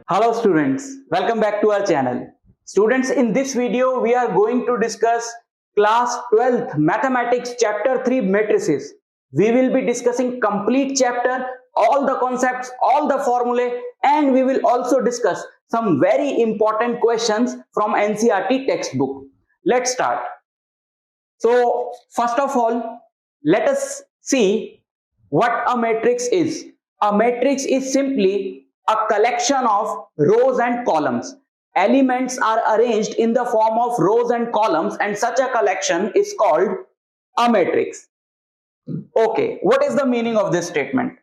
Hello students, welcome back to our channel. Students, in this video we are going to discuss class 12th mathematics chapter 3 matrices. We will be discussing complete chapter, all the concepts, all the formulae, and we will also discuss some very important questions from NCERT textbook. Let's start. So first of all, let us see what a matrix is. A matrix is simply a collection of rows and columns. Elements are arranged in the form of rows and columns, and such a collection is called a matrix. Okay, what is the meaning of this statement?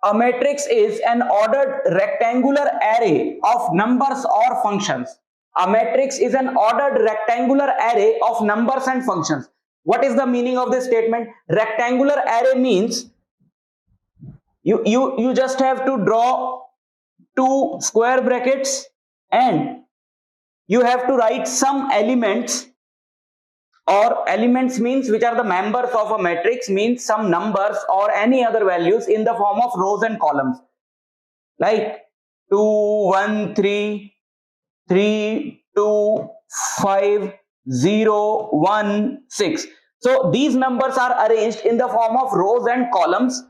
A matrix is an ordered rectangular array of numbers or functions. A matrix is an ordered rectangular array of numbers and functions. What is the meaning of this statement? Rectangular array means you just have to draw two square brackets and you have to write some elements, or elements means which are the members of a matrix, means some numbers or any other values in the form of rows and columns, like 2 1 3 3 2 5 0 1 6. So these numbers are arranged in the form of rows and columns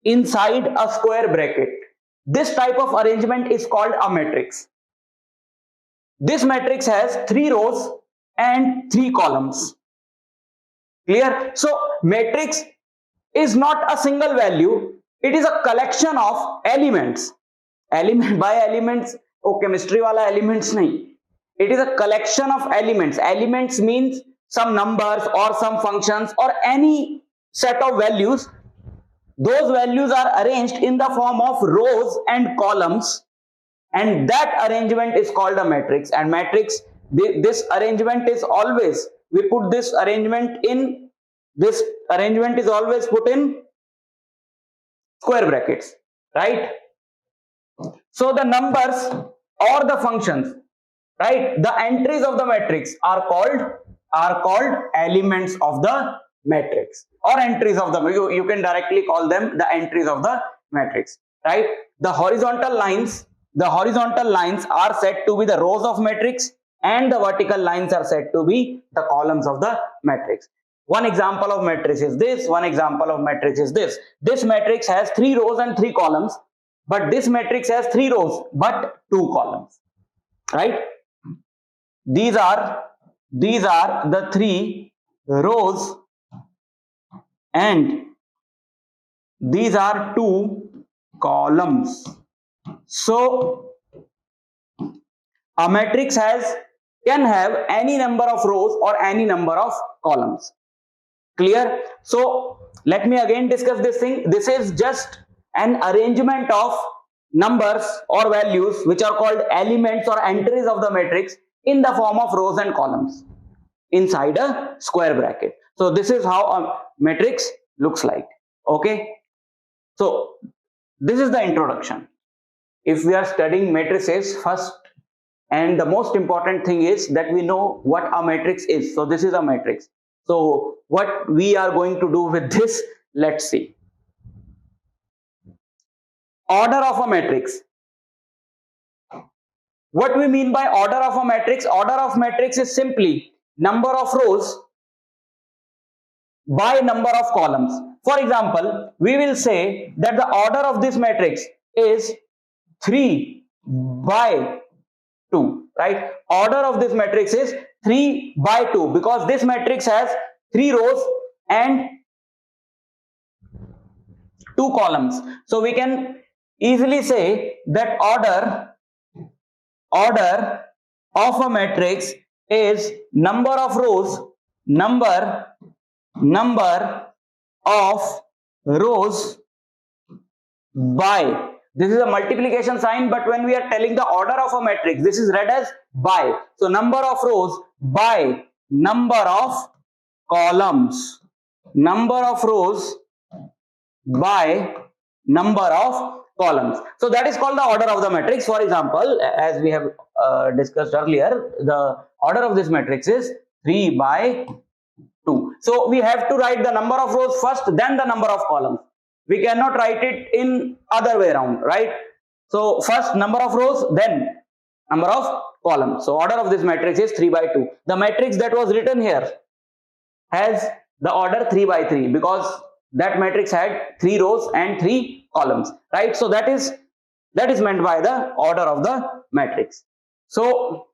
inside a square bracket. This type of arrangement is called a matrix. This matrix has 3 rows and 3 columns. Clear? So matrix is not a single value, it is a collection of elements. By elements, chemistry wala elements nahi. It is a collection of elements. Elements means some numbers or some functions or any set of values. Those values are arranged in the form of rows and columns, and that arrangement is called a matrix. And matrix, this arrangement is always, we put this arrangement in, this arrangement is always put in square brackets, right? So the numbers or the functions, right, the entries of the matrix are called elements of the matrix, or entries of the, you can directly call them the entries of the matrix, right? The horizontal lines are said to be the rows of matrix, and the vertical lines are said to be the columns of the matrix. One example of matrix is this, one example of matrix is this. This matrix has 3 rows and 3 columns, but this matrix has 3 rows but 2 columns, right? These are the 3 rows and these are 2 columns. So a matrix can have any number of rows or any number of columns. Clear? So let me again discuss this thing. This is just an arrangement of numbers or values which are called elements or entries of the matrix in the form of rows and columns inside a square bracket. So this is how a matrix looks like. Okay, so this is the introduction. If we are studying matrices, first and the most important thing is that we know what a matrix is. So this is a matrix. So what we are going to do with this, let's see. Order of a matrix. What we mean by order of a matrix? Order of matrix is simply number of rows by number of columns. For example, we will say that the order of this matrix is 3 by 2, right? Order of this matrix is 3 by 2 because this matrix has 3 rows and 2 columns. So we can easily say that order of a matrix is number of rows, number of rows by, this is a multiplication sign, but when we are telling the order of a matrix, this is read as by. So number of rows by number of columns, number of rows by number of columns. So that is called the order of the matrix. For example, as we have discussed earlier, the order of this matrix is 3 by 2. So we have to write the number of rows first, then the number of columns. We cannot write it in other way around, right? So first number of rows, then number of columns. So order of this matrix is 3 by 2. The matrix that was written here has the order 3 by 3 because that matrix had 3 rows and 3 columns, right? So that is meant by the order of the matrix. So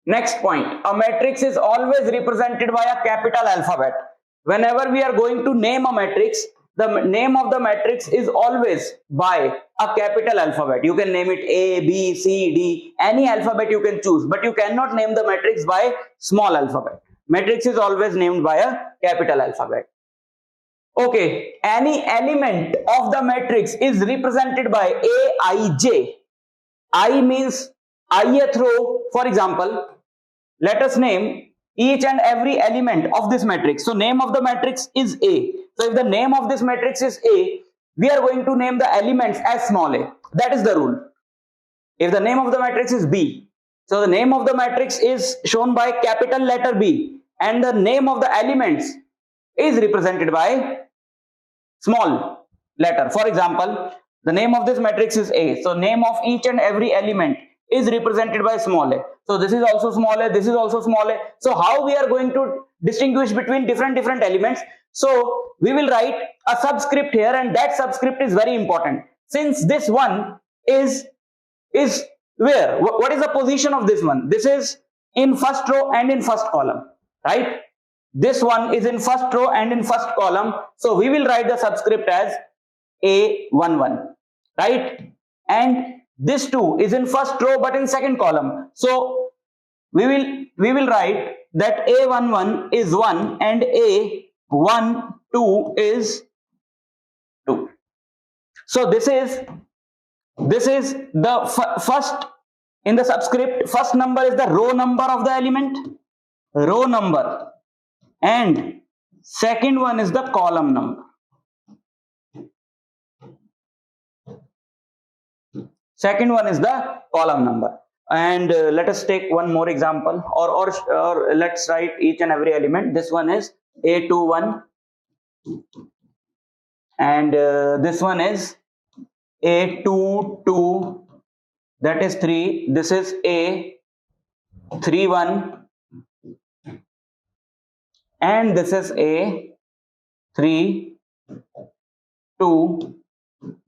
next point, a matrix is always represented by a capital alphabet. Whenever we are going to name a matrix, the name of the matrix is always by a capital alphabet. You can name it A, B, C, D, any alphabet you can choose, but you cannot name the matrix by small alphabet. Matrix is always named by a capital alphabet. Okay, any element of the matrix is represented by Aij. I means ith row. For example, let us name each and every element of this matrix. So name of the matrix is A. So if the name of this matrix is A, we are going to name the elements as small a. That is the rule. If the name of the matrix is B, so the name of the matrix is shown by capital letter B and the name of the elements is represented by small letter. For example, the name of this matrix is A. So name of each and every element is represented by small a. So this is also small a, this is also small a. So how we are going to distinguish between different elements? So we will write a subscript here, and that subscript is very important. Since this one is where? What is the position of this one? This is in first row and in first column, right? This one is in first row and in first column. So we will write the subscript as A11, right? And this 2 is in first row but in second column. So we will write that A11 is 1 and A12 is 2. So this is the first in the subscript. First number is the row number of the element, row number, and second one is the column number. Second one is the column number. And let us take one more example, or let's write each and every element. This one is A21 and this one is A22, that is 3. This is A31 and this is A32,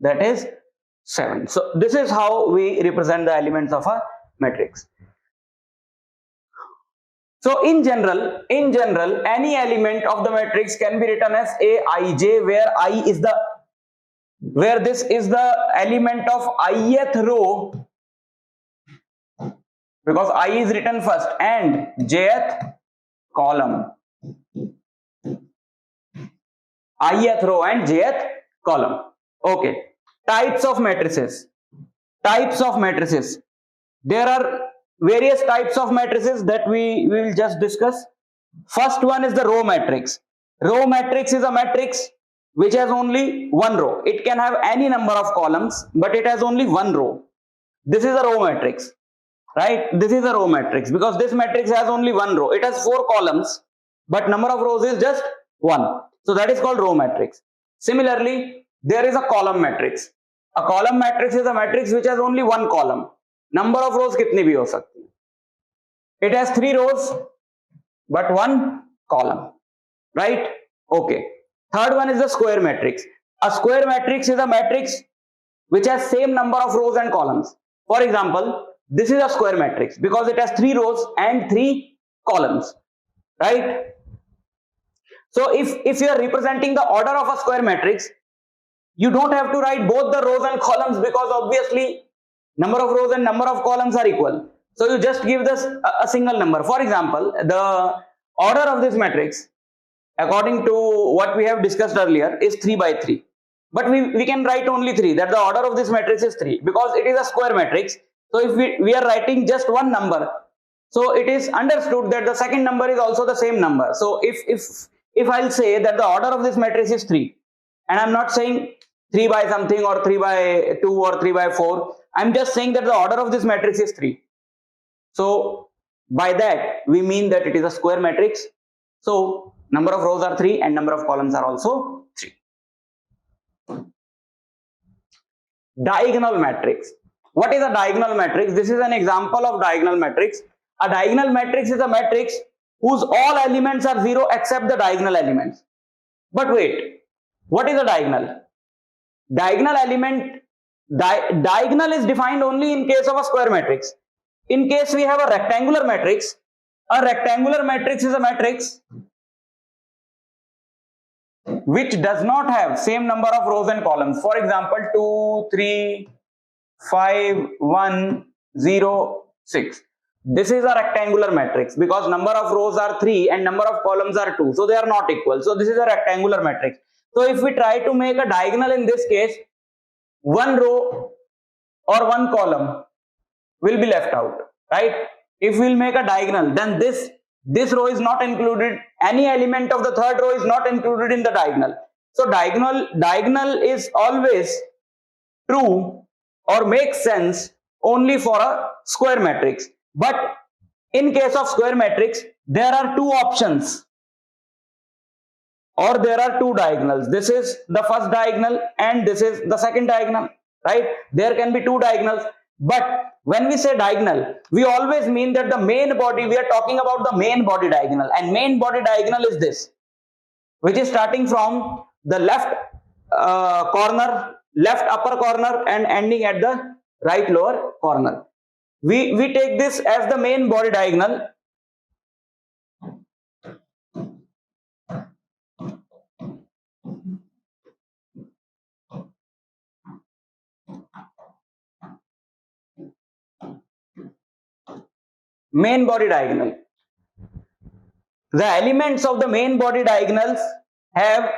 that is 7. So this is how we represent the elements of a matrix. So in general, any element of the matrix can be written as Aij, where this is the element of ith row, because I is written first, and jth column. Ith row and jth column. Okay. Types of matrices. There are various types of matrices that we will just discuss. First one is the row matrix. Row matrix is a matrix which has only one row. It can have any number of columns, but it has only one row. This is a row matrix, right? This is a row matrix because this matrix has only one row. It has 4 columns, but number of rows is just 1. So that is called row matrix. Similarly, there is a column matrix. A column matrix is a matrix which has only one column. Number of rows kitni bhi ho sakti hai. It has 3 rows but 1 column, right? Okay. Third one is the square matrix. A square matrix is a matrix which has same number of rows and columns. For example, this is a square matrix because it has 3 rows and 3 columns, right? So if you are representing the order of a square matrix, you don't have to write both the rows and columns because obviously number of rows and number of columns are equal. So you just give this a single number. For example, the order of this matrix according to what we have discussed earlier is 3 by 3. But we can write only 3, that the order of this matrix is 3 because it is a square matrix. So if we are writing just one number, so it is understood that the second number is also the same number. So if I'll say that the order of this matrix is 3, and I'm not saying 3 by something or 3 by 2 or 3 by 4, I'm just saying that the order of this matrix is 3. So by that we mean that it is a square matrix. So number of rows are 3 and number of columns are also 3. diagonal matrix. What is a diagonal matrix? This is an example of diagonal matrix. A diagonal matrix is a matrix whose all elements are 0 except the diagonal elements. But wait, what is a diagonal? Diagonal element, diagonal is defined only in case of a square matrix. In case we have a rectangular matrix is a matrix which does not have same number of rows and columns. For example, 2, 3, 5, 1, 0, 6. This is a rectangular matrix because number of rows are 3 and number of columns are 2. So they are not equal. So this is a rectangular matrix. So if we try to make a diagonal in this case, one row or one column will be left out, right? If we will make a diagonal, then this row is not included. Any element of the third row is not included in the diagonal. So diagonal is always true or makes sense only for a square matrix. But in case of square matrix, there are two options or there are two diagonals. This is the first diagonal and this is the second diagonal, right? There can be two diagonals. But when we say diagonal, we always mean that the main body, we are talking about the main body diagonal, and main body diagonal is this, which is starting from the left corner, left upper corner and ending at the right lower corner. We take this as the main body diagonal. Main body diagonal. The elements of the main body diagonals have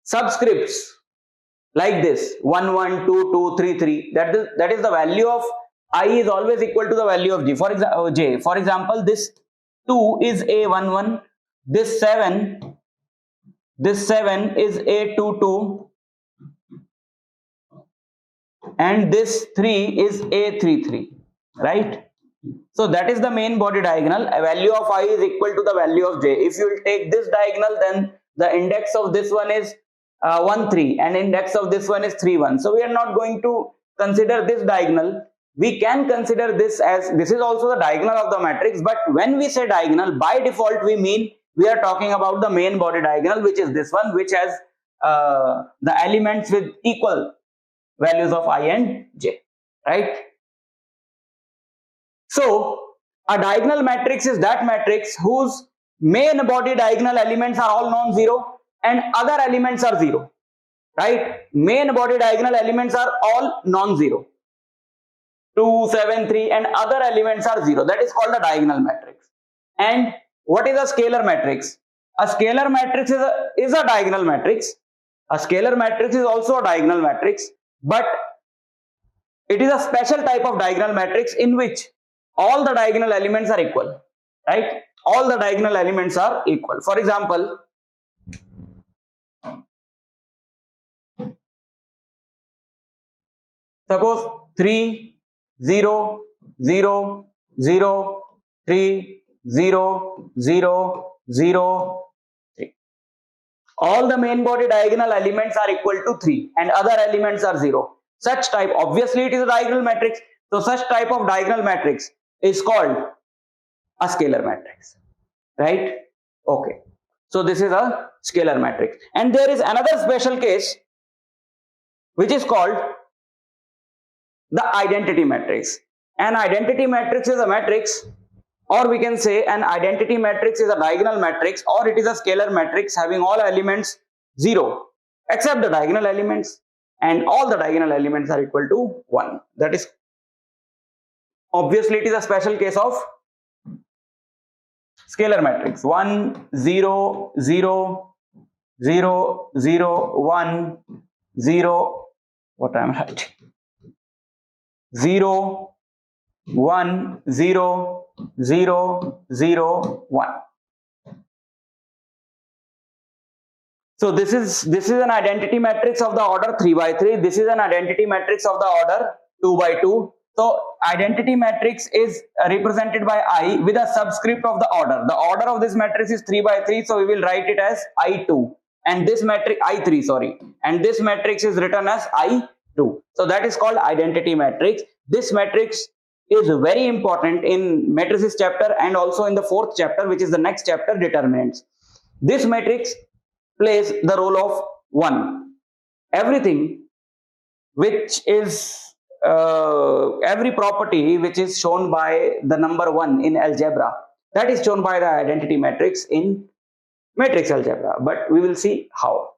subscripts like this: 1, 1, 2, 2, 3, 3. That is the value of I is always equal to the value of J. For example, this 2 is A11, this 7 is A22, and this 3 is A33, right? So that is the main body diagonal. A value of I is equal to the value of J. If you will take this diagonal, then the index of this one is 1, 3 and index of this one is 3, 1. So we are not going to consider this diagonal. We can consider this as, this is also the diagonal of the matrix, but when we say diagonal, by default we mean we are talking about the main body diagonal, which is this one, which has the elements with equal values of I and J, right? So a diagonal matrix is that matrix whose main body diagonal elements are all non-zero and other elements are 0, right? Main body diagonal elements are all non-zero. 2, 7, 3 and other elements are 0. That is called a diagonal matrix. And what is a scalar matrix? A scalar matrix is a diagonal matrix. A scalar matrix is also a diagonal matrix, but it is a special type of diagonal matrix in which all the diagonal elements are equal, right? All the diagonal elements are equal. For example, suppose 3, 0, 0, 0, 3, 0, 0, 0, 3. All the main body diagonal elements are equal to 3 and other elements are 0. Such type, obviously it is a diagonal matrix. So such type of diagonal matrix is called a scalar matrix, right? Okay. So this is a scalar matrix. And there is another special case which is called the identity matrix. An identity matrix is a matrix, or we can say an identity matrix is a diagonal matrix, or it is a scalar matrix having all elements 0 except the diagonal elements, and all the diagonal elements are equal to 1. That is, obviously it is a special case of scalar matrix. 1, 0, 0, 0, 0, 1, 0, what I am writing? 0, 1, 0, 0, 0, 1. So this is an identity matrix of the order 3 by 3. This is an identity matrix of the order 2 by 2. So identity matrix is represented by I with a subscript of the order. The order of this matrix is 3 by 3. So we will write it as I2, and this matrix I3, sorry, and this matrix is written as I3. 2. So that is called identity matrix. This matrix is very important in matrices chapter and also in the 4th chapter, which is the next chapter, determinants. This matrix plays the role of 1. Everything which is every property which is shown by the number 1 in algebra, that is shown by the identity matrix in matrix algebra, but we will see how.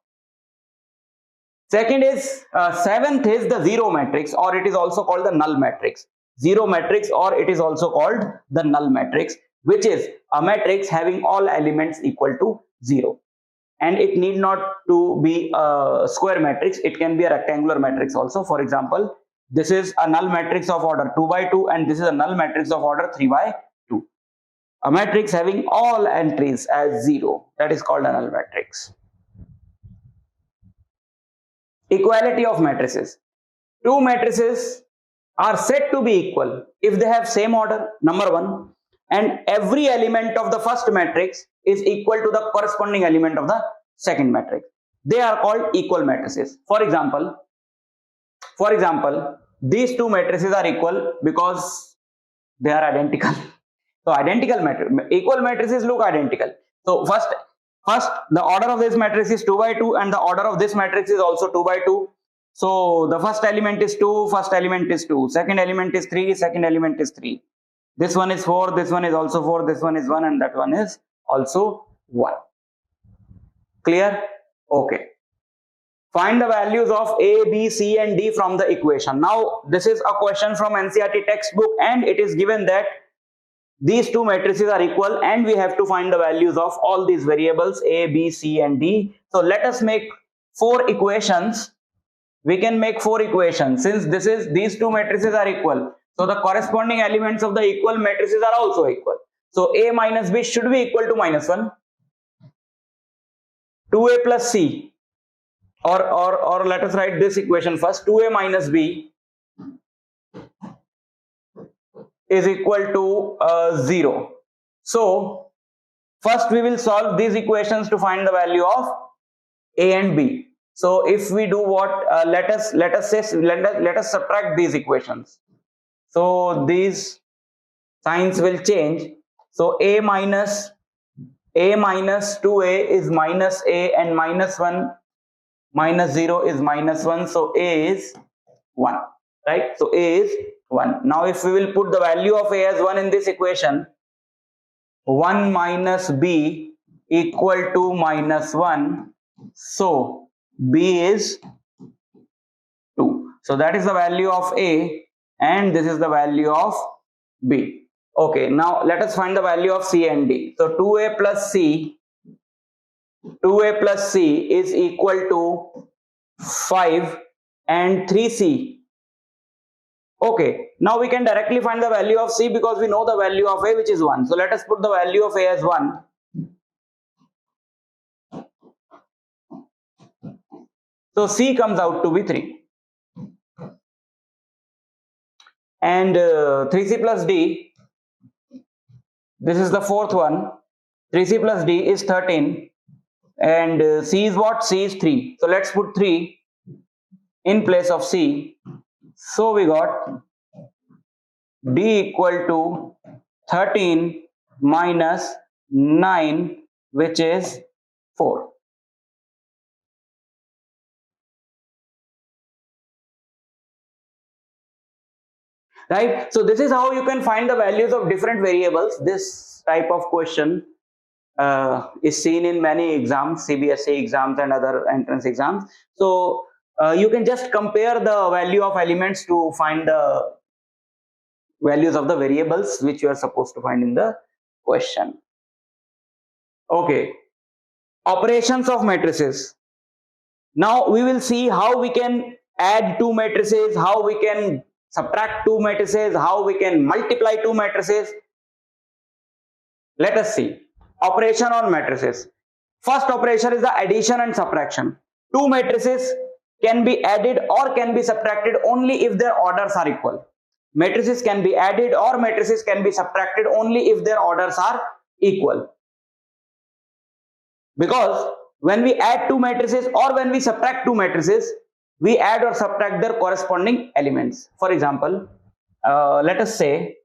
Second is 7th is the zero matrix, or it is also called the null matrix. Zero matrix, or it is also called the null matrix, which is a matrix having all elements equal to 0. And it need not to be a square matrix, it can be a rectangular matrix also. For example, this is a null matrix of order 2 by 2 and this is a null matrix of order 3 by 2. A matrix having all entries as 0, that is called a null matrix. Equality of matrices. Two matrices are said to be equal if they have same order, number 1, and every element of the first matrix is equal to the corresponding element of the second matrix. They are called equal matrices. For example, these two matrices are equal because they are identical. So identical equal matrices look identical. So first the order of this matrix is 2 by 2 and the order of this matrix is also 2 by 2. So the first element is 2, first element is 2, second element is 3, second element is 3. This one is 4, this one is also 4, this one is 1 and that one is also 1. Clear? Okay. Find the values of A, B, C and D from the equation. Now this is a question from NCERT textbook and it is given that these two matrices are equal and we have to find the values of all these variables A, B, C and D. So let us make 4 equations. We can make 4 equations since these two matrices are equal. So the corresponding elements of the equal matrices are also equal. So A minus B should be equal to -1. 2A plus C, or let us write this equation first. 2A minus B is equal to 0. So first we will solve these equations to find the value of A and B. So if we do what, let us subtract these equations. So these signs will change. So A minus 2A is minus A and -1 minus 0 is -1. So A is 1, right? So A is 1. Now if we will put the value of A as 1 in this equation, 1 minus B equal to -1. So B is 2. So that is the value of A and this is the value of B. Okay, now let us find the value of C and D. So 2A plus C is equal to 5 and 3C. Okay, now we can directly find the value of C because we know the value of A, which is 1. So let us put the value of A as 1. So C comes out to be 3. And 3C plus D, this is the 4th one. 3C plus D is 13. And C is what? C is 3. So let's put 3 in place of C. So we got D equal to 13 minus 9, which is 4. Right? So this is how you can find the values of different variables. This type of question is seen in many exams, CBSE exams and other entrance exams. So you can just compare the value of elements to find the values of the variables which you are supposed to find in the question. Okay, operations of matrices. Now we will see how we can add 2 matrices, how we can subtract 2 matrices, how we can multiply 2 matrices. Let us see. Operation on matrices. First operation is the addition and subtraction. 2 matrices can be added or can be subtracted only if their orders are equal. Matrices can be added or matrices can be subtracted only if their orders are equal. Because when we add 2 matrices or when we subtract 2 matrices, we add or subtract their corresponding elements. For example, let us say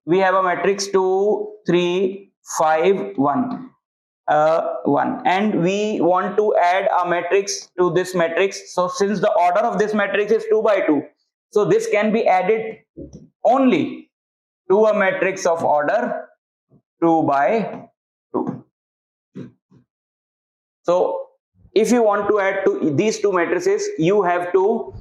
we have a matrix 2 3 5 1 1, and we want to add a matrix to this matrix. So since the order of this matrix is 2 by 2, so this can be added only to a matrix of order 2 by 2. So if you want to add to these two matrices, you have to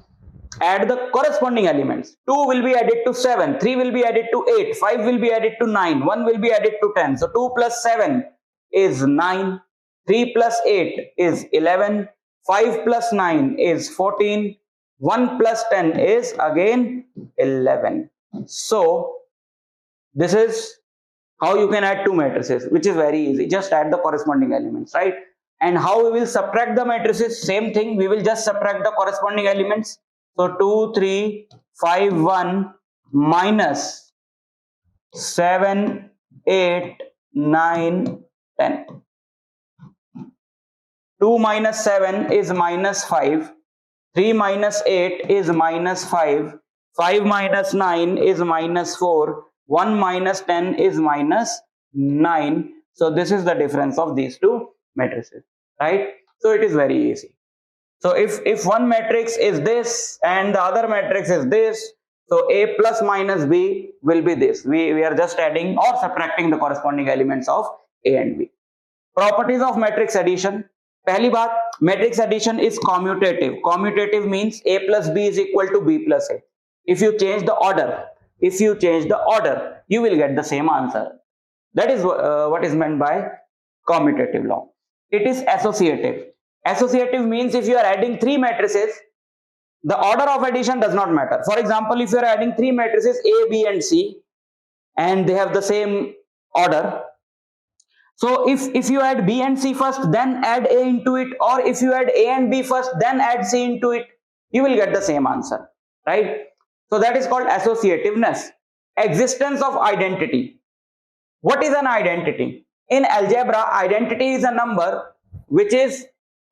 add the corresponding elements. 2 will be added to 7, 3 will be added to 8, 5 will be added to 9, 1 will be added to 10. So 2 plus 7 is 9, 3 plus 8 is 11, 5 plus 9 is 14, 1 plus 10 is again 11. So this is how you can add two matrices, which is very easy. Just add the corresponding elements, right? And how we will subtract the matrices? Same thing, we will just subtract the corresponding elements. So 2 3 5 1 minus 7 8 9 10. 2 minus 7 is minus 5, 3 minus 8 is minus 5, 5 minus 9 is minus 4, 1 minus 10 is minus 9. So this is the difference of these two matrices, right? So it is very easy. So if one matrix is this and the other matrix is this, so A plus minus B will be this. We are just adding or subtracting the corresponding elements of A and B. Properties of matrix addition. पहली बात, matrix addition is commutative. Commutative means A plus B is equal to B plus A. If you change the order, you will get the same answer. That is what is meant by commutative law. It is associative. Associative means if you are adding three matrices, the order of addition does not matter. For example, if you are adding three matrices A, B and C and they have the same order, so if you add B and C first, then add A into it, or if you add A and B first, then add C into it, you will get the same answer, right? So that is called associativeness. Existence of identity. What is an identity? In algebra, identity is a number which is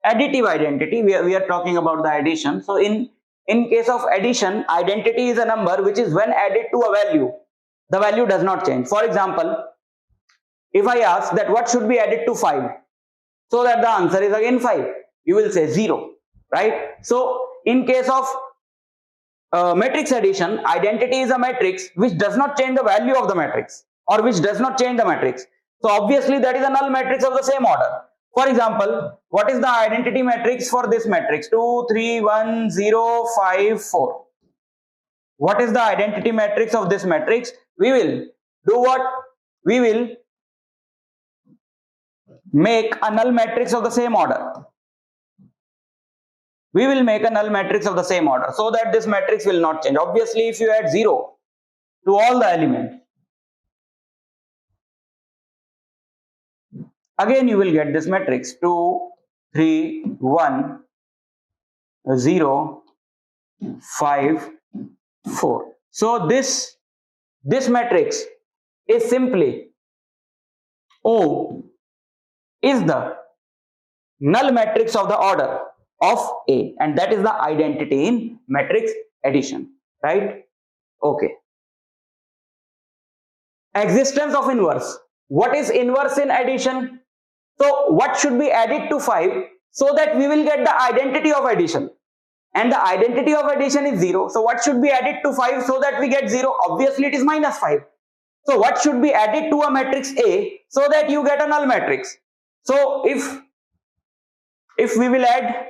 additive identity. We are talking about the addition. So in case of addition, identity is a number which is when added to a value, the value does not change. For example, if I ask that what should be added to 5, so that the answer is again 5, you will say 0, right? So in case of matrix addition, identity is a matrix which does not change the value of the matrix, or which does not change the matrix. So obviously that is a null matrix of the same order. For example, what is the identity matrix for this matrix? 2 3 1 0 5 4. What is the identity matrix of this matrix? We will do what? We will make a null matrix of the same order. We will make a null matrix of the same order so that this matrix will not change. Obviously, if you add 0 to all the elements, again you will get this matrix 2 3 1 0 5 4. So this matrix is simply O is the null matrix of the order of A, and that is the identity in matrix addition, right? Okay. Existence of inverse. What is inverse in addition? So what should be added to 5 so that we will get the identity of addition, and the identity of addition is 0. So what should be added to 5 so that we get 0? Obviously it is minus 5. So what should be added to a matrix A so that you get a null matrix? So if we will add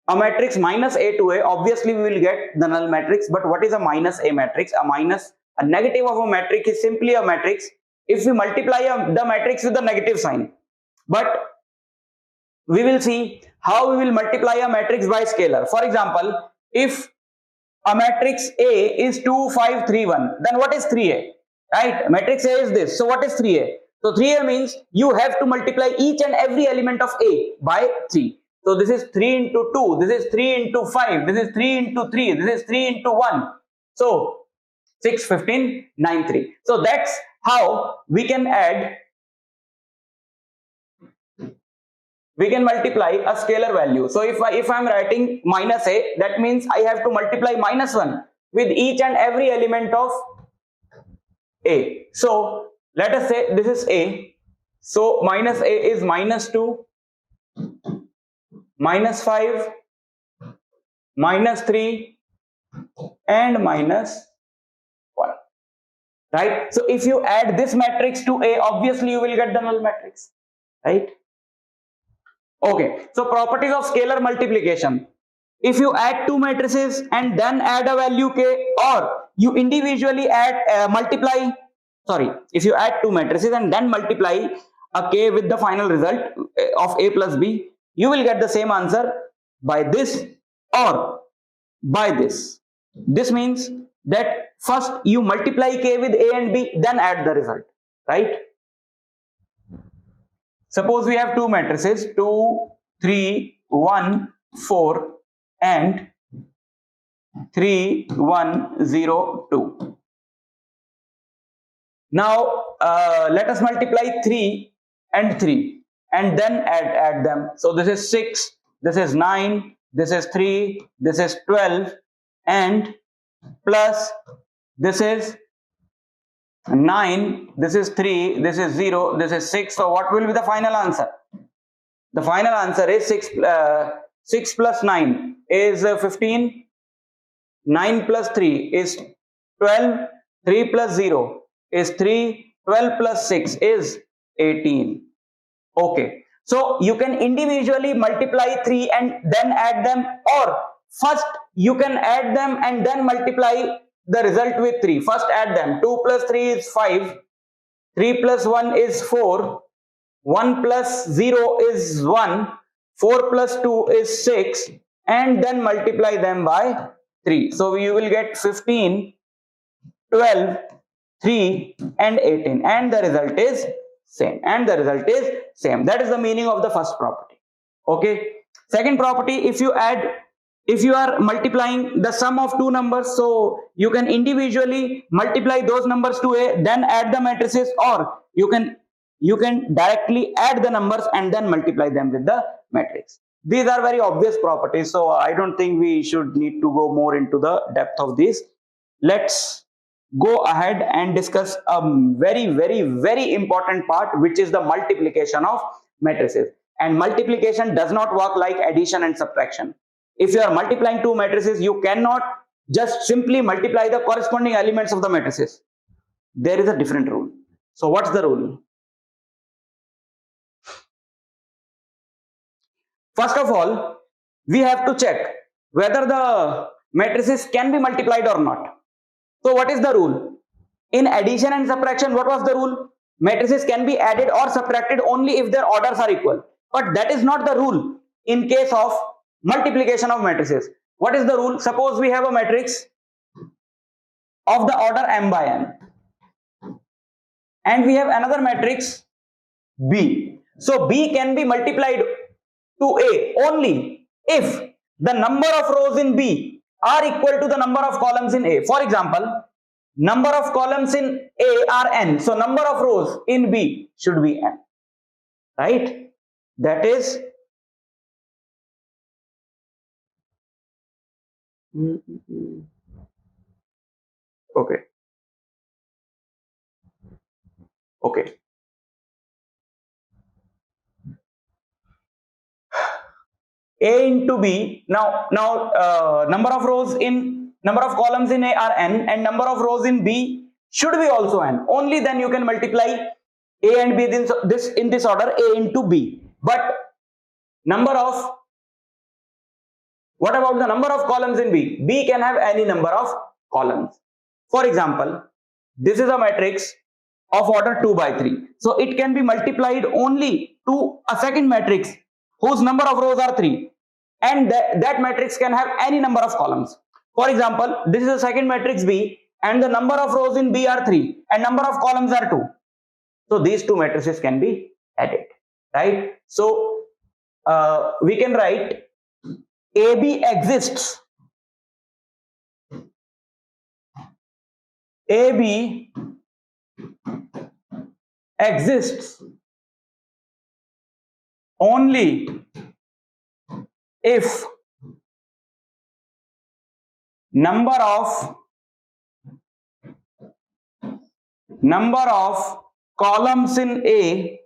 a matrix minus A to A, obviously we will get the null matrix. But what is a minus A matrix? A negative of a matrix is simply a matrix if we multiply the matrix with the negative sign. But we will see how we will multiply a matrix by scalar. For example, if a matrix A is 2 5 3 1, then what is 3A? Right? Matrix A is this. So what is 3A? So 3A means you have to multiply each and every element of A by 3. So this is 3 into 2, this is 3 into 5, this is 3 into 3, this is 3 into 1. So 6, 15, 9, 3. So that's how we can add we can multiply a scalar value. So if I'm writing minus a, that means I have to multiply -1 with each and every element of a. So let us say this is a. So minus a is -2, -5, -3 and -1, right? So if you add this matrix to a, obviously you will get the null matrix, right? Okay, so properties of scalar multiplication. If you add two matrices and then add a value k, or you individually add multiply, sorry, if you add two matrices and then multiply a k with the final result of a plus b, you will get the same answer by this or by this. This means that first you multiply k with a and b, then add the result, right? Suppose we have two matrices 2, 3, 1, 4 and 3, 1, 0, 2. Now let us multiply 3 and 3 and then add them. So this is 6, this is 9, this is 3, this is 12 and plus this is 9, this is 3, this is 0, this is 6. So what will be the final answer? The final answer is 6 plus 9 is 15, 9 plus 3 is 12, 3 plus 0 is 3, 12 plus 6 is 18. Okay, so you can individually multiply 3 and then add them, or first you can add them and then multiply the result with 3. First add them. 2 plus 3 is 5, 3 plus 1 is 4, 1 plus 0 is 1, 4 plus 2 is 6 and then multiply them by 3. So you will get 15, 12, 3 and 18 and the result is same. That is the meaning of the first property. Okay. Second property, if you are multiplying the sum of two numbers, so you can individually multiply those numbers to a, then add the matrices, or you can directly add the numbers and then multiply them with the matrix. These are very obvious properties, so I don't think we should need to go more into the depth of these. Let's go ahead and discuss a very, very, very important part, which is the multiplication of matrices. And multiplication does not work like addition and subtraction. If you are multiplying two matrices, you cannot just simply multiply the corresponding elements of the matrices. There is a different rule. So what's the rule? First of all, we have to check whether the matrices can be multiplied or not. So what is the rule? In addition and subtraction, what was the rule? Matrices can be added or subtracted only if their orders are equal. But that is not the rule in case of multiplication of matrices. What is the rule? Suppose we have a matrix of the order m by n and we have another matrix B. So B can be multiplied to A only if the number of rows in B are equal to the number of columns in A. For example, number of columns in A are n, so number of rows in B should be n, right? That is okay. A into B. Now number of columns in A are n and number of rows in B should be also n. Only then you can multiply A and B in this order, A into B. But what about the number of columns in B? B can have any number of columns. For example, this is a matrix of order 2 by 3. So it can be multiplied only to a second matrix whose number of rows are 3, and that matrix can have any number of columns. For example, this is a second matrix B and the number of rows in B are 3 and number of columns are 2. So these two matrices can be added, right? So we can write AB exists. AB exists only if number of columns in A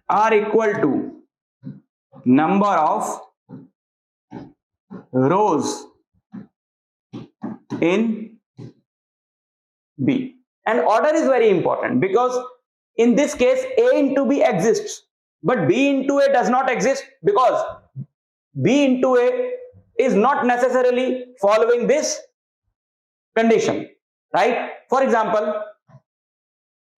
are equal to number of rows in B. And order is very important, because in this case A into B exists, but B into A does not exist, because B into A is not necessarily following this condition, right? For example,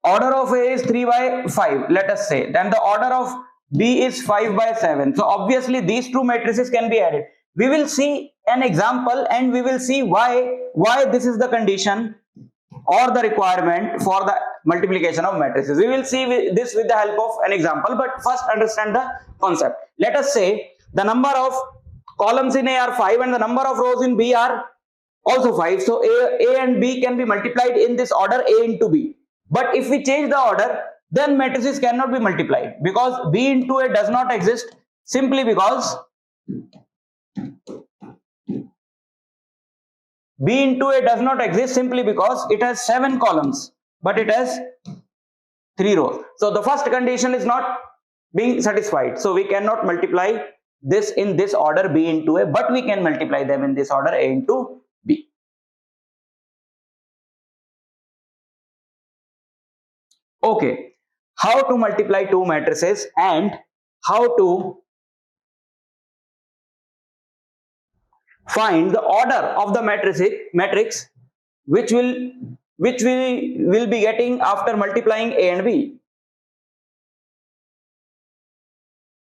order of A is 3 by 5, let us say, then the order of B is 5 by 7. So obviously these two matrices can be added. We will see an example and we will see why this is the condition or the requirement for the multiplication of matrices. We will see this with the help of an example, but first understand the concept. Let us say the number of columns in A are 5 and the number of rows in B are also 5. So A and B can be multiplied in this order A into B. But if we change the order, then matrices cannot be multiplied, because B into A does not exist, simply because B into A does not exist simply because it has 7 columns, but it has 3 rows. So the first condition is not being satisfied. So we cannot multiply this in this order B into A, but we can multiply them in this order A into B. Okay, how to multiply two matrices and how to find the order of the matrix which we will be getting after multiplying A and B.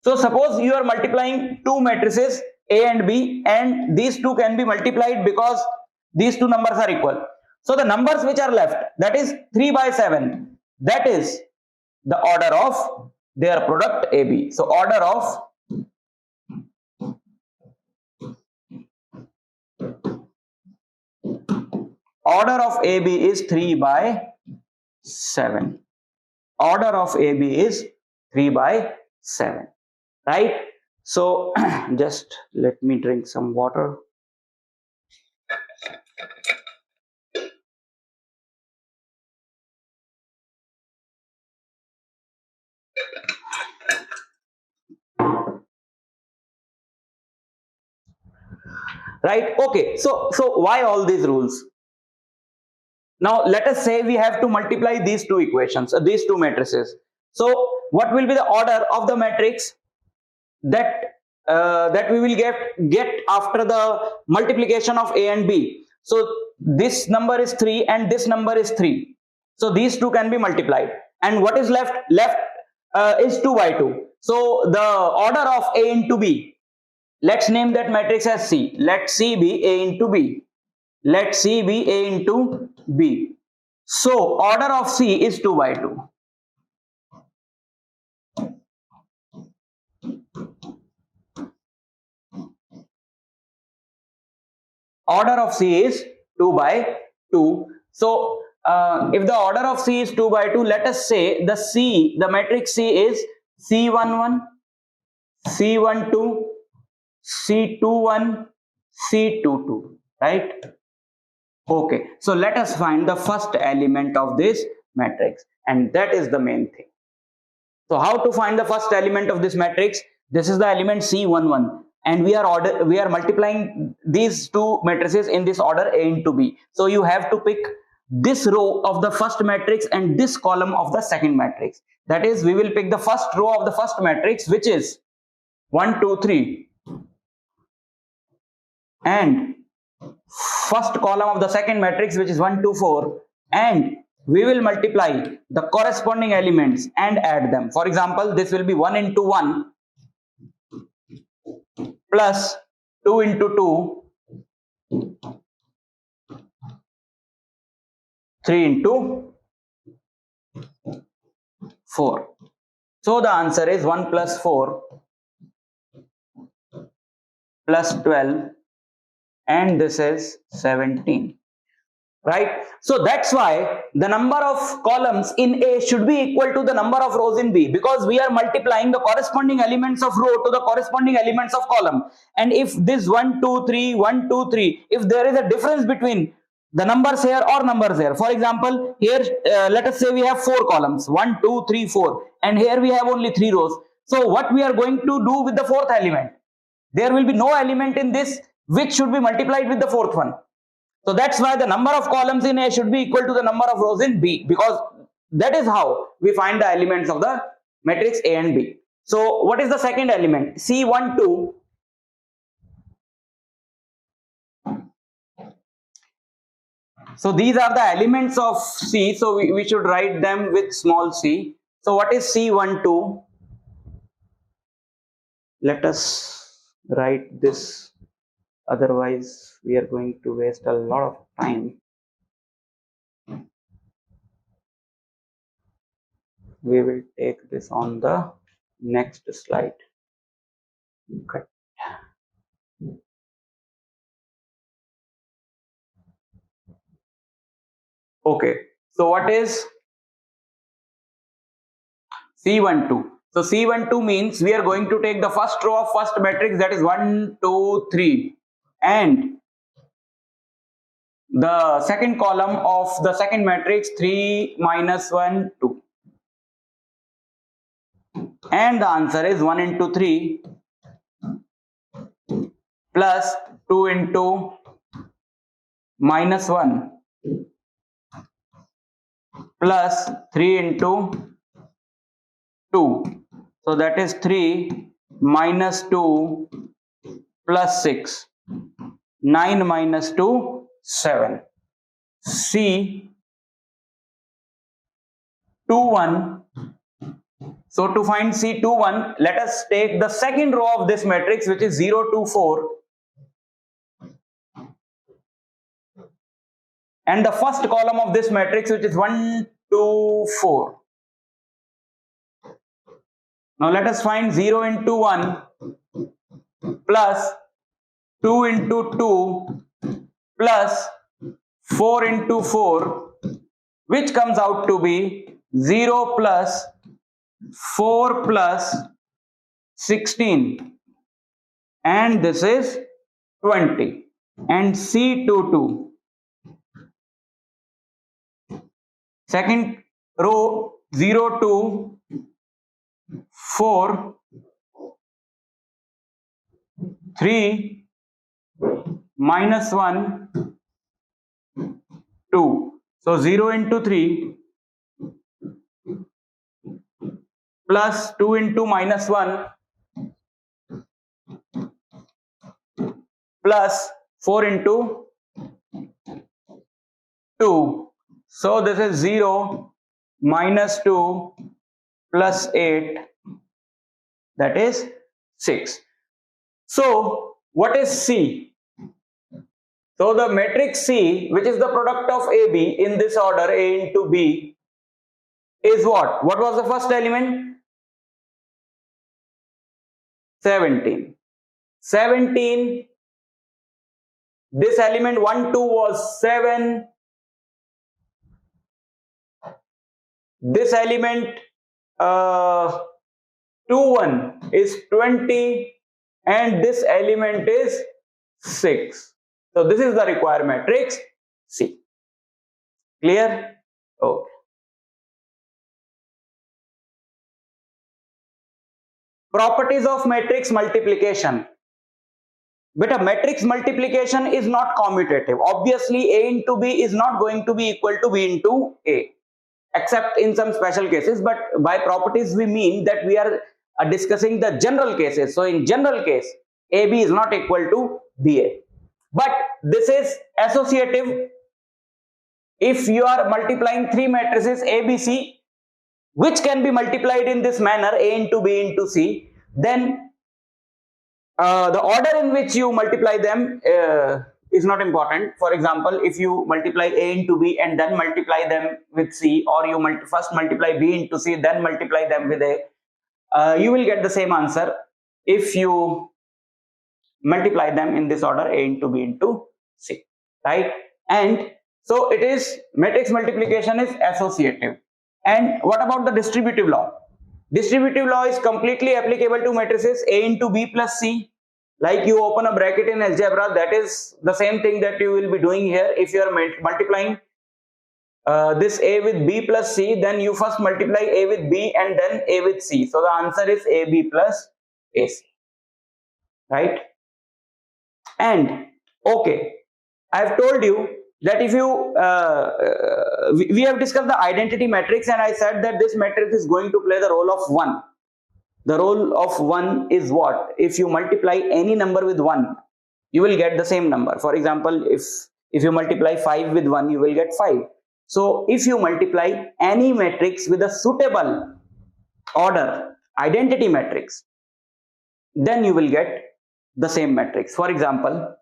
So suppose you are multiplying two matrices A and B, and these two can be multiplied because these two numbers are equal. So the numbers which are left, that is 3 by 7, that is the order of their product AB. So order of AB is 3 by 7. Order of AB is 3 by 7, right? So just let me drink some water. Right? Okay, so why all these rules? Now let us say we have to multiply these two equations, these two matrices. So what will be the order of the matrix that we will get after the multiplication of A and B? So this number is 3 and this number is 3. So these two can be multiplied, and what is left is 2 by 2. So the order of A into B, let's name that matrix as C. Let C be A into B. Let C be A into B. So order of C is 2 by 2. Order of C is 2 by 2. So if the order of C is 2 by 2, let us say the matrix C is C11, C12, C21, C22, right? Okay, so let us find the first element of this matrix, and that is the main thing. So how to find the first element of this matrix? This is the element C11, and we are multiplying these two matrices in this order A into B. So you have to pick this row of the first matrix and this column of the second matrix. That is, we will pick the first row of the first matrix, which is 1, 2, 3, and first column of the second matrix, which is 1, 2, 4, and we will multiply the corresponding elements and add them. For example, this will be 1 into 1 plus 2 into 2, 3 into 4. So the answer is 1 plus 4 plus 12, and this is 17. right? So that's why the number of columns in A should be equal to the number of rows in B, because we are multiplying the corresponding elements of row to the corresponding elements of column. And if this 1 2 3 1 2 3, if there is a difference between the numbers here or numbers here, for example here let us say we have 4 columns 1 2 3 4, and here we have only 3 rows. So what we are going to do with the fourth element? There will be no element in this which should be multiplied with the fourth one. So that's why the number of columns in A should be equal to the number of rows in B, because that is how we find the elements of the matrix A and B. So what is the second element? C1 2. So these are the elements of C, so we should write them with small c. So what is C1 2? Let us write this, otherwise we are going to waste a lot of time. We will take this on the next slide. Okay. Okay, so what is C12? So C12 means we are going to take the first row of first matrix, that is 1 2 3, and the second column of the second matrix 3 minus 1 2, and the answer is 1 into 3 plus 2 into minus 1 plus 3 into 2. So that is 3 minus 2 plus 6. 9 minus 2, 7. C21. So to find C21, let us take the second row of this matrix, which is 0 2 4. And the first column of this matrix, which is 1 2 4. Now let us find 0 into 1 plus 2 into 2 plus 4 into 4, which comes out to be 0 plus 4 plus 16, and this is 20. And C22, second row 0 2 4 3 minus 1 2. So 0 into 3 plus 2 into minus 1 plus 4 into 2. So this is 0 minus 2 plus 8, that is 6. So what is C? So the matrix C, which is the product of AB in this order A into B, is what? What was the first element? 17. 17. This element 1 2 was 7. This element 2 1 is 20, and this element is 6. So this is the required matrix C. Clear? Okay. Properties of matrix multiplication. But a matrix multiplication is not commutative. Obviously, A into B is not going to be equal to B into A, except in some special cases. But by properties we mean that we are discussing the general cases. So in general case, AB is not equal to BA. But this is associative. If you are multiplying three matrices ABC, which can be multiplied in this manner, A into B into C, then the order in which you multiply them is not important. For example, if you multiply A into B and then multiply them with C, or you first multiply B into C, then multiply them with A, you will get the same answer if you multiply them in this order, A into B into C, right? And So it is, matrix multiplication is associative. And what about the distributive law? Distributive law is completely applicable to matrices A into B plus C. Like you open a bracket in algebra, that is the same thing that you will be doing here. If you are multiplying this A with B plus C, then you first multiply A with B and then A with C. So the answer is AB plus AC, right? And okay, I have told you that if you we have discussed the identity matrix, and I said that this matrix is going to play the role of 1. The role of 1 is what? If you multiply any number with 1, you will get the same number. For example, if you multiply 5 with 1, you will get 5. So if you multiply any matrix with a suitable order, identity matrix, then you will get the same matrix. For example,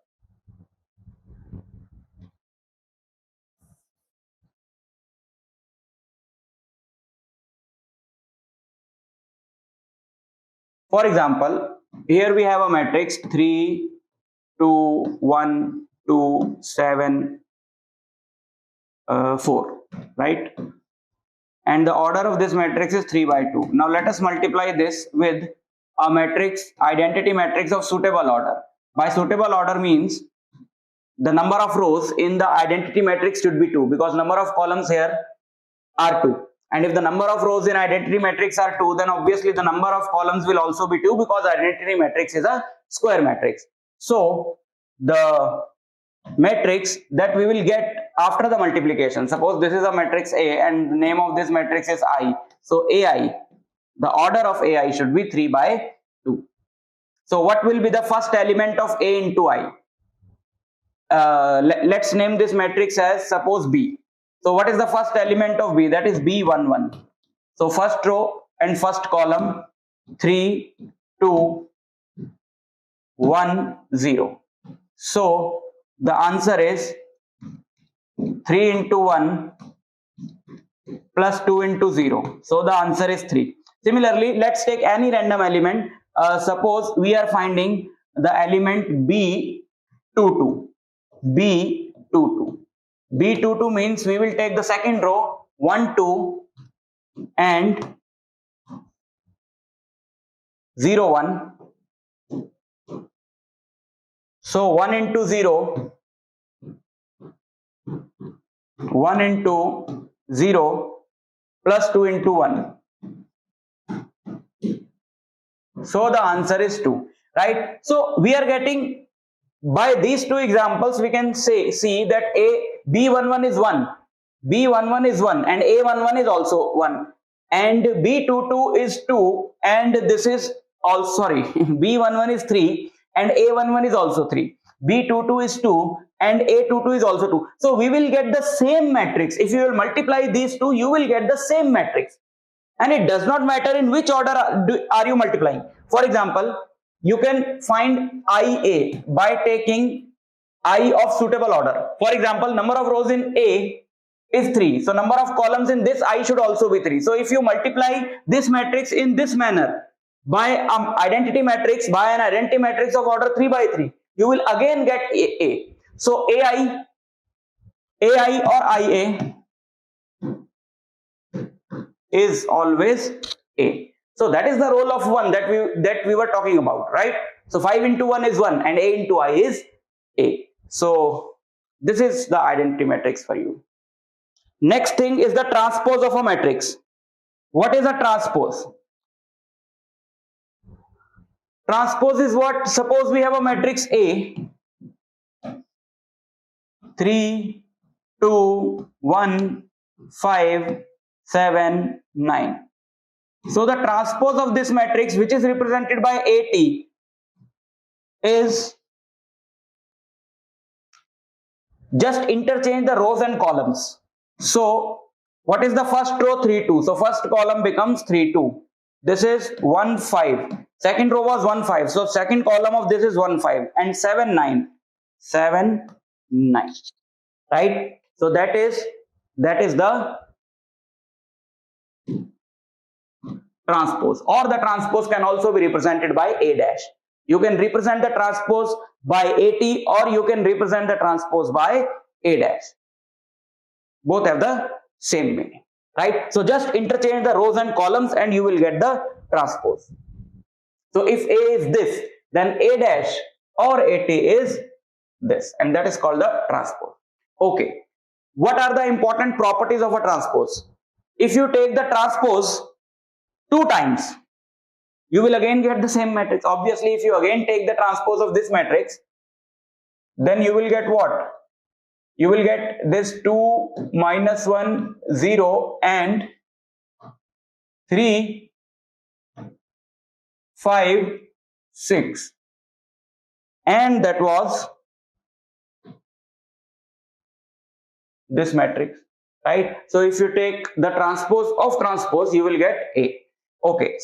here we have a matrix 3, 2, 1, 2, 7, 4, right? And the order of this matrix is 3 by 2. Now let us multiply this with a matrix, identity matrix of suitable order. By suitable order means the number of rows in the identity matrix should be 2, because number of columns here are 2. And if the number of rows in identity matrix are 2, then obviously the number of columns will also be 2, because identity matrix is a square matrix. So the matrix that we will get after the multiplication, suppose this is a matrix A and the name of this matrix is I. So AI, the order of AI should be 3 by 2. So what will be the first element of A into I? Let's name this matrix as suppose B. So what is the first element of B? That is B11. So first row and first column, 3, 2, 1, 0. So the answer is 3 into 1 plus 2 into 0. So the answer is 3. Similarly, let's take any random element. Suppose we are finding the element B22. B22. B22 means we will take the second row 1, 2 and 0, 1. So 1 into 0, 1 into 0 plus 2 into 1. So the answer is 2, right? So we are getting, by these two examples, we can see that B11 is 1, B11 is 1, and A11 is also 1, and B22 is 2, and this is also, sorry, B11 is 3, and A11 is also 3. B22 is 2, and A22 is also 2. So we will get the same matrix. If you will multiply these two, you will get the same matrix. And it does not matter in which order are you multiplying. For example, you can find IA by taking I of suitable order. For example, number of rows in A is 3. So number of columns in this I should also be 3. So if you multiply this matrix in this manner by identity matrix, by an identity matrix of order 3 by 3, you will again get A. So AI or IA is always A. So that is the role of 1 that we were talking about, right? So 5 into 1 is 1 and A into I is A. So this is the identity matrix for you. Next thing is the transpose of a matrix. What is a transpose? Transpose is what? Suppose we have a matrix A, 3, 2, 1, 5, 7, 9. So the transpose of this matrix, which is represented by AT, is just interchange the rows and columns. So what is the first row? 3, 2. So first column becomes 3, 2. This is 1, 5. Second row was 1, 5. So second column of this is 1, 5. And 7, 9. 7, 9. Right? So that is the transpose, or the transpose can also be represented by A dash. You can represent the transpose by AT, or you can represent the transpose by A dash. Both have the same meaning, right? So just interchange the rows and columns and you will get the transpose. So if A is this, then A dash or AT is this, and that is called the transpose. Okay, what are the important properties of a transpose? If you take the transpose 2 times, you will again get the same matrix. Obviously, if you again take the transpose of this matrix, then you will get what? You will get this 2, -1, 0 and 3, 5, 6, and that was this matrix, right? So if you take the transpose of transpose, you will get A. Okay,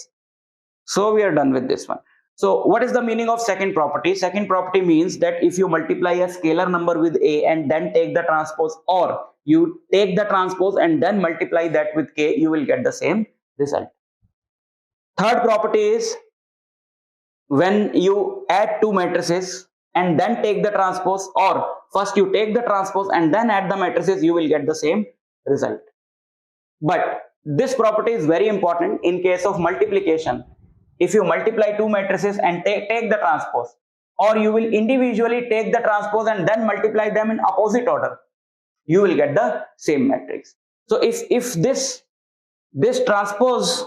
so we are done with this one. So what is the meaning of second property? Second property means that if you multiply a scalar number with A and then take the transpose, or you take the transpose and then multiply that with K, you will get the same result. Third property is when you add two matrices and then take the transpose, or first you take the transpose and then add the matrices, you will get the same result. But this property is very important in case of multiplication. If you multiply two matrices and take the transpose, or you will individually take the transpose and then multiply them in opposite order, you will get the same matrix. So if this transpose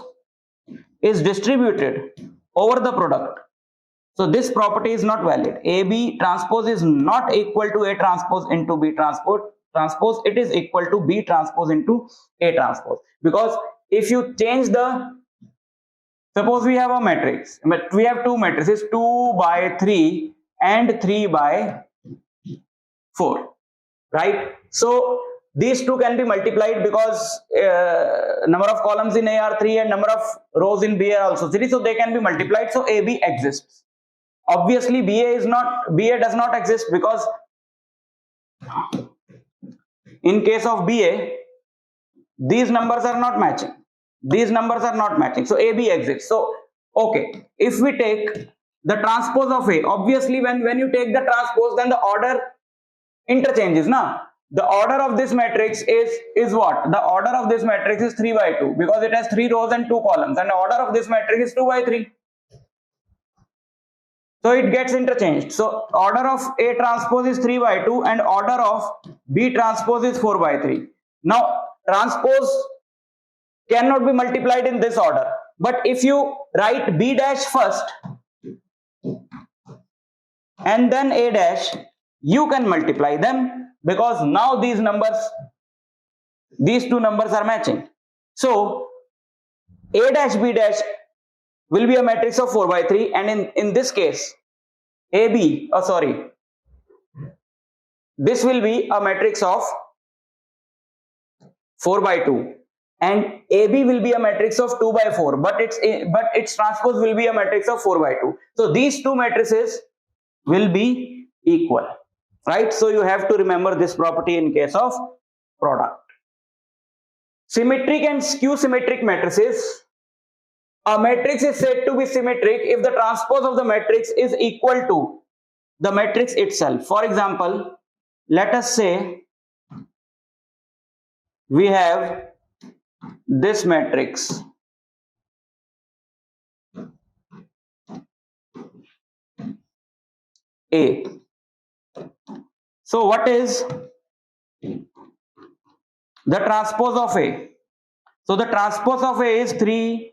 is distributed over the product, so this property is not valid. AB transpose is not equal to A transpose into B transpose. It is equal to B transpose into A transpose. Because if you change the, suppose we have a matrix, we have two matrices, 2 by 3 and 3 by 4, right? So these two can be multiplied because number of columns in A are 3 and number of rows in B are also 3, so they can be multiplied. So AB exists. Obviously BA does not exist, because in case of BA these numbers are not matching. These numbers are not matching. So AB exists. So okay, if we take the transpose of A, obviously when you take the transpose, then the order interchanges. Now the order of this matrix is what? The order of this matrix is 3 by 2, because it has 3 rows and 2 columns, and the order of this matrix is 2 by 3. So it gets interchanged. So order of A transpose is 3 by 2 and order of B transpose is 4 by 3. Now transpose cannot be multiplied in this order, but if you write B dash first and then A dash, you can multiply them, because now these two numbers are matching. So A dash B dash will be a matrix of 4 by 3, and in this case this will be a matrix of 4 by 2, and AB will be a matrix of 2 by 4, but its transpose will be a matrix of 4 by 2. So these two matrices will be equal, right? So you have to remember this property in case of product. Symmetric and skew symmetric matrices. A matrix is said to be symmetric if the transpose of the matrix is equal to the matrix itself. For example, let us say we have this matrix A. So what is the transpose of A? So the transpose of A is 3,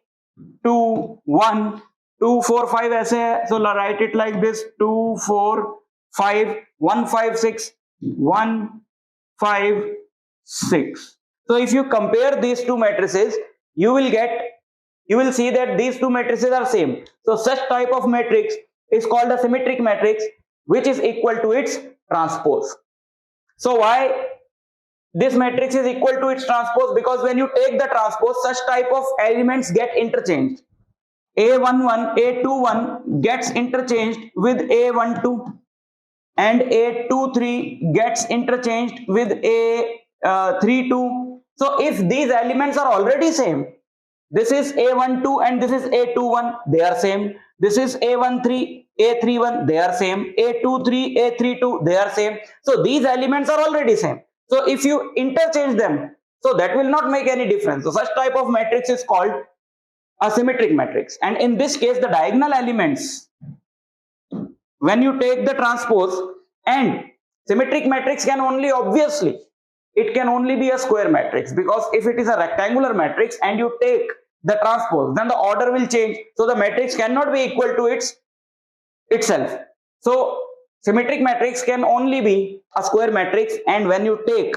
2, 1, 2, 4, 5 ऐसे है. So write it like this: 2, 4, 5, 1, 5, 6, 1, 5, 6. So if you compare these two matrices, you will see that these two matrices are same. So such type of matrix is called a symmetric matrix, which is equal to its transpose. So why this matrix is equal to its transpose? Because when you take the transpose, such type of elements get interchanged. A11, A21 gets interchanged with A12, and A23 gets interchanged with A32. So if these elements are already same, this is A12 and this is A21, they are same. This is A13, A31, they are same. A23, A32, they are same. So these elements are already same. So if you interchange them, so that will not make any difference. So such type of matrix is called a symmetric matrix. And in this case, the diagonal elements, when you take the transpose, and symmetric matrix can only, obviously, it can only be a square matrix, because if it is a rectangular matrix and you take the transpose, then the order will change. So the matrix cannot be equal to itself. So symmetric matrix can only be a square matrix, and when you take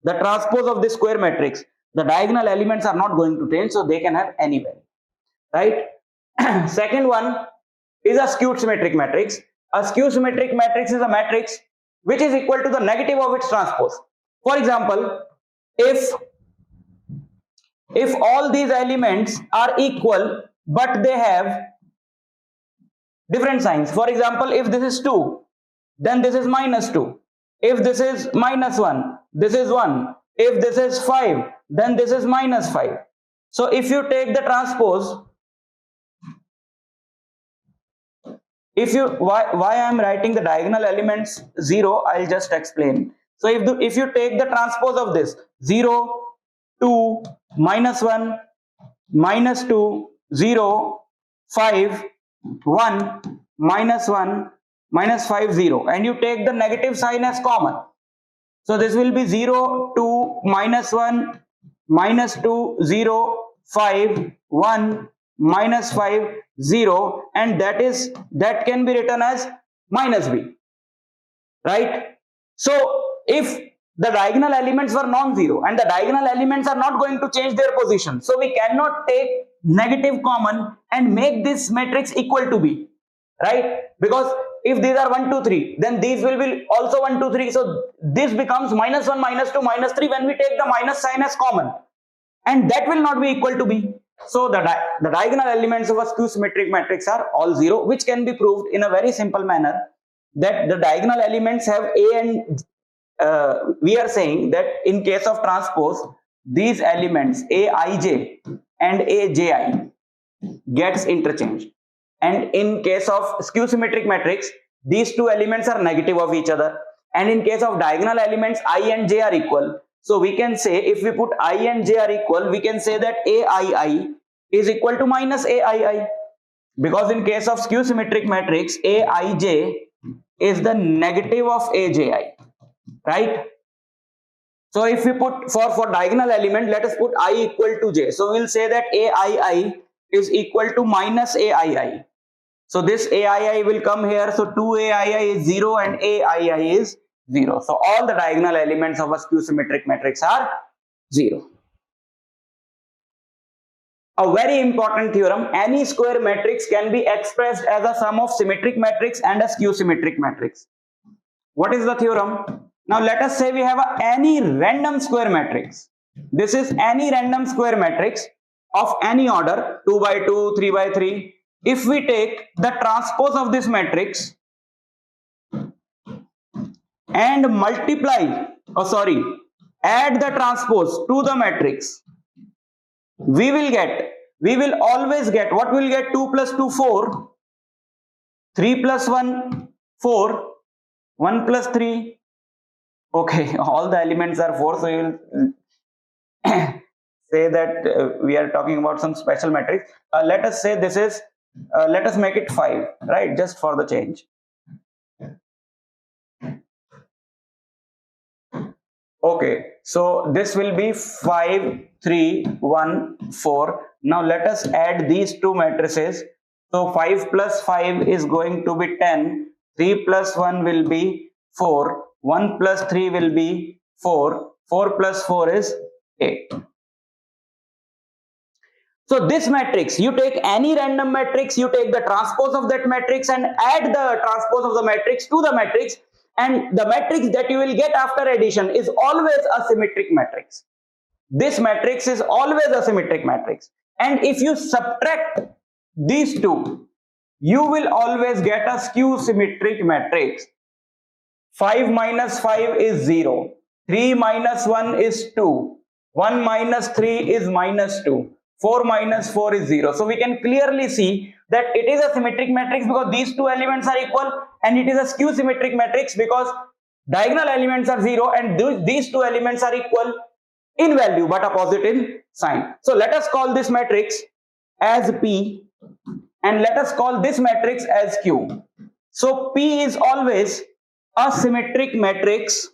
the transpose of this square matrix, the diagonal elements are not going to change, so they can have any value, right? Second one is a skewed symmetric matrix. A skewed symmetric matrix is a matrix which is equal to the negative of its transpose. For example, if all these elements are equal but they have different signs, for example, if this is 2, then this is -2. If this is -1, this is 1. If this is 5, then this is -5. So if you take the transpose, why I am writing the diagonal elements 0, I'll just explain. So if you take the transpose of this 0, 2, -1, -2, 0, 5, 1, -1, -5, 0, and you take the negative sign as common. So this will be 0, 2, -1, -2, 0, 5, 1, -5, 0, and that can be written as -b, right? So if the diagonal elements were non-zero, and the diagonal elements are not going to change their position, so we cannot take negative common and make this matrix equal to b, right? Because if these are 1, 2, 3, then these will be also 1, 2, 3. So this becomes -1, -2, -3 when we take the minus sign as common, and that will not be equal to b. So the diagonal elements of a skew symmetric matrix are all 0, which can be proved in a very simple manner, that the diagonal elements have a and we are saying that in case of transpose, these elements aij and aji gets interchanged, and in case of skew symmetric matrix, these two elements are negative of each other, and in case of diagonal elements I and j are equal. So we can say, if we put I and j are equal, we can say that aii is equal to -aii, because in case of skew symmetric matrix, aij is the negative of aji, right? So if we put for diagonal element, let us put I equal to j. So we'll say that aii is equal to -aii. So this aii will come here. So 2aii is 0 and aii is 0. So all the diagonal elements of a skew symmetric matrix are 0. A very important theorem: any square matrix can be expressed as a sum of symmetric matrix and a skew symmetric matrix. What is the theorem? Now let us say we have any random square matrix. This is any random square matrix of any order, 2 by 2, 3 by 3. If we take the transpose of this matrix and add the transpose to the matrix, we will always get, what will get? 2 plus 2, 4, 3 plus 1, 4, 1 plus 3. Okay, all the elements are 4, so you will say that we are talking about some special matrix. Let us say this is, let us make it 5, right, just for the change. Okay, so this will be 5, 3, 1, 4. Now let us add these two matrices. So 5 plus 5 is going to be 10, 3 plus 1 will be 4, 1 plus 3 will be 4, 4 plus 4 is 8. So this matrix, you take any random matrix, you take the transpose of that matrix and add the transpose of the matrix to the matrix, and the matrix that you will get after addition is always a symmetric matrix. This matrix is always a symmetric matrix, and if you subtract these two, you will always get a skew symmetric matrix. 5 minus 5 is 0, 3 minus 1 is 2, 1 minus 3 is minus 2, 4 minus 4 is 0. So we can clearly see that it is a symmetric matrix because these two elements are equal, and it is a skew symmetric matrix because diagonal elements are 0 and these two elements are equal in value but opposite in sign. So let us call this matrix as P and let us call this matrix as Q. So P is always a symmetric matrix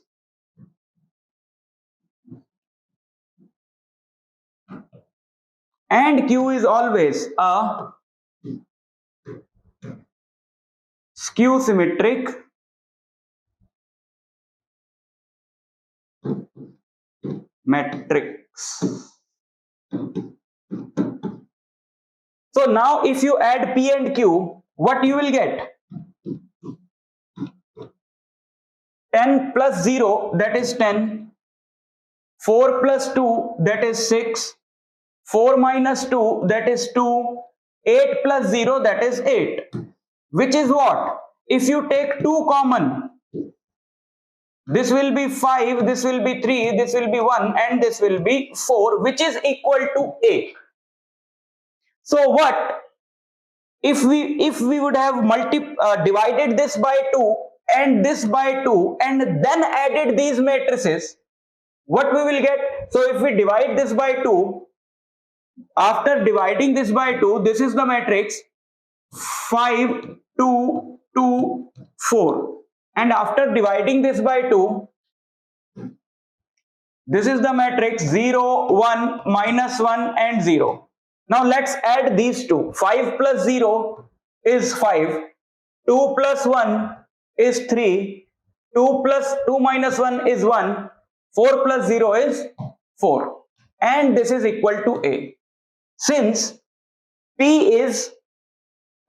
and Q is always a skew symmetric matrix. So now if you add P and Q, what you will get? 10 plus 0, that is 10. 4 plus 2, that is 6. 4 minus 2, that is 2. 8 plus 0, that is 8. Which is what? If you take 2 common, this will be 5, this will be 3, this will be 1 and this will be 4, which is equal to A. So what if we would have divided this by 2 and this by 2 and then added these matrices, what we will get? So if we divide this by 2, after dividing this by 2, this is the matrix 5, 2, 2, 4. And after dividing this by 2, this is the matrix 0, 1, minus 1 and 0. Now let's add these two. 5 plus 0 is 5. 2 plus 1 is 3. 2 minus 1 is 1. 4 plus 0 is 4. And this is equal to A. Since P is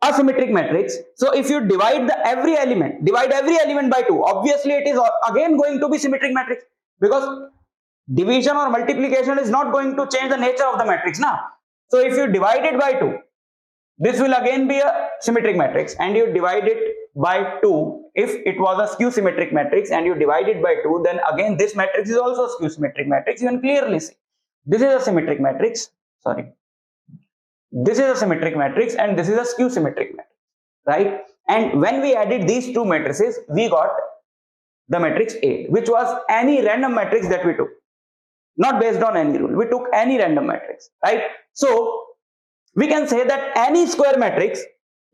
a symmetric matrix, so if you divide every element by 2, obviously it is again going to be symmetric matrix, because division or multiplication is not going to change the nature of the matrix now. So if you divide it by 2, this will again be a symmetric matrix, and you divide it by 2. If it was a skew symmetric matrix and you divide it by 2, then again this matrix is also a skew symmetric matrix. You can clearly see this is a symmetric matrix, this is a symmetric matrix and this is a skew symmetric matrix, right? And when we added these two matrices, we got the matrix A, which was any random matrix that we took, not based on any rule. We took any random matrix, right? So we can say that any square matrix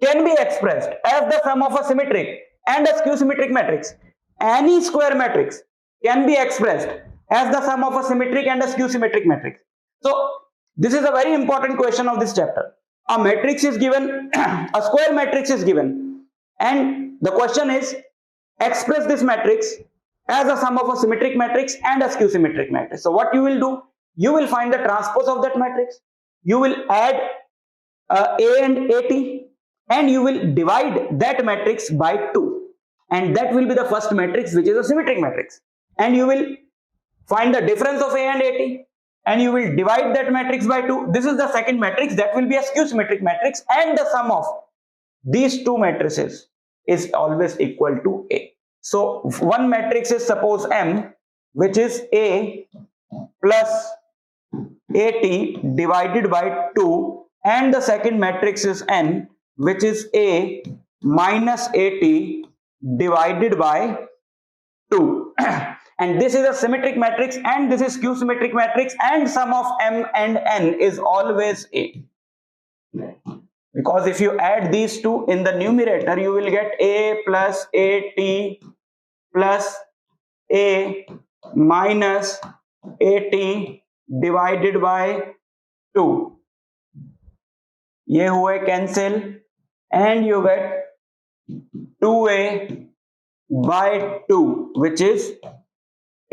can be expressed as the sum of a symmetric and a skew symmetric matrix. Any square matrix can be expressed as the sum of a symmetric and a skew symmetric matrix. So this is a very important question of this chapter. A matrix is given, a square matrix is given, and the question is, express this matrix as a sum of a symmetric matrix and a skew symmetric matrix. So what you will do, you will find the transpose of that matrix, you will add A and AT, and you will divide that matrix by 2, and that will be the first matrix, which is a symmetric matrix. And you will find the difference of A and AT, and you will divide that matrix by 2. This is the second matrix, that will be a skew symmetric matrix, and the sum of these two matrices is always equal to A. So one matrix is suppose M, which is A plus AT divided by 2, and the second matrix is N, which is A minus AT divided by 2. And this is a symmetric matrix and this is skew symmetric matrix, and sum of M and N is always A. Because if you add these two in the numerator, you will get A plus AT plus A minus AT divided by 2. ये हुए cancel and you get 2A by 2, which is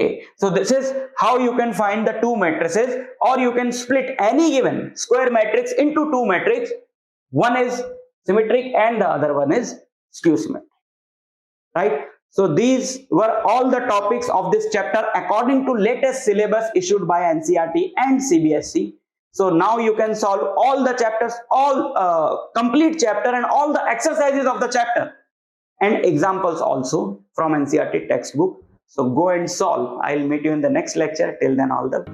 A. So this is how you can find the two matrices, or you can split any given square matrix into two matrices. One is symmetric and the other one is skew symmetric, right? So these were all the topics of this chapter according to latest syllabus issued by NCERT and CBSE. So now you can solve all the chapters, all complete chapter and all the exercises of the chapter and examples also from NCERT textbook. So go and solve. I'll meet you in the next lecture. Till then, all the